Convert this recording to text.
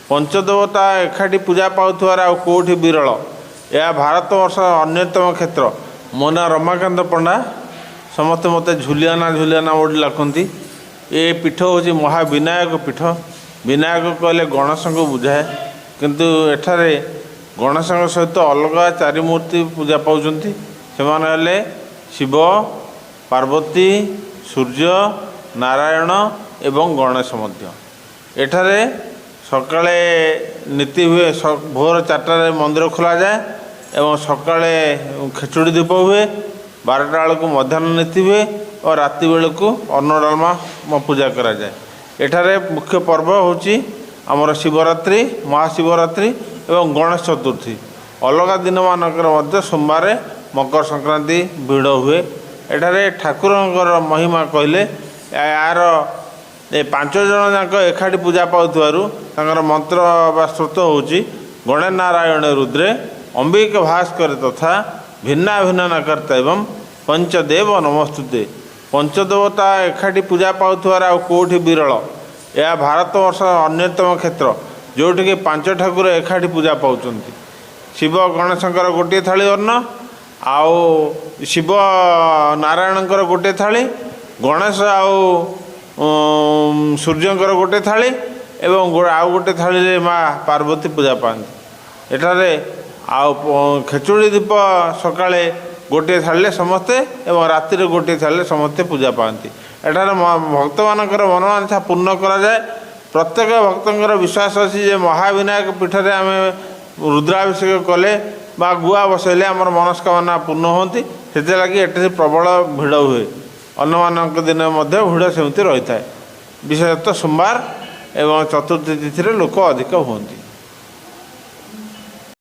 पंचदेवता एकाठी पूजा पाउथवार आ कोठी विरल। यह भारतवर्ष अन्यतम क्षेत्र। मो ना रमाकांत पंडा। समस्ते मत झुलियाना झुलियाना ओडी लखती। ये पीठ हूँ महाविनायक पीठ। विनायक कहले गणेश को बुझाए, किंतु एठारे गणेश सहित अलग चारि मूर्ति पूजा पाउछन्ति। से शिव, पार्वती, सूर्य, नारायण एवं गणेश मध्य। एठारे सकाळे नीति हुए। भोर 4टार मंदिर खोल जाए एवं सकाळे खेचुड़ी दीप हुए। 12टा बेलू मध्याह्न नीति हुए और राति बेलू अन्न डालमा पूजा करा जाए। एठारे मुख्य पर्व होची आमर शिवरात्रि, महाशिवरात्रि एवं गणेश चतुर्थी। अलग दिन मानकर मध्य सोमवार मकर संक्रांति भिड़ हुए। एठारे ठाकुरंकर महिमा कहले यार 5 जन जाक एकाठी पूजा पाउथवारु तांकर मंत्र बा स्रोत होची गणे नारायण रुद्रे अंबिक भास्कर तथा भिन्ना भिन्न नकर्ता एवं पंचदेव नमस्तुते। पंचदेवता एकाठी पूजा पाउथवार आ कोठी विरल। यह भारतवर्ष अन्यतम क्षेत्र जोटिके 5 ठाकुर एकाठी पूजा पाउछन्ति। शिव गणेशंकर गोटे थाली अन्न, आउ शिव नारायणंकर गोटे थाली, गणेश आउ सूर्यंकर गोटे थाली एवं आउ गोटे थाली माँ पार्वती पूजा पाती। एठारे आउ खेचुड़ी दीप सकाळे गोटे थाली समस्ते एवं राति गोटे थाली समस्ते पूजा पाती। एठारे भक्त मानकर मनोवांछा पूर्ण करा जाए। प्रत्येक भक्तर विश्वास अच्छी जे महाविनायक पीठरे आम रुद्राभिषेक कले बा गुआ बसैले आमर मनस्कामना पूर्ण होती। से लगी एटे प्रबल भिड़ हुए। अन्य दिन भिड़ सेमती रही है। विशेषतः सोमवार एवं चतुर्थी तिथि लोक अधिक होती।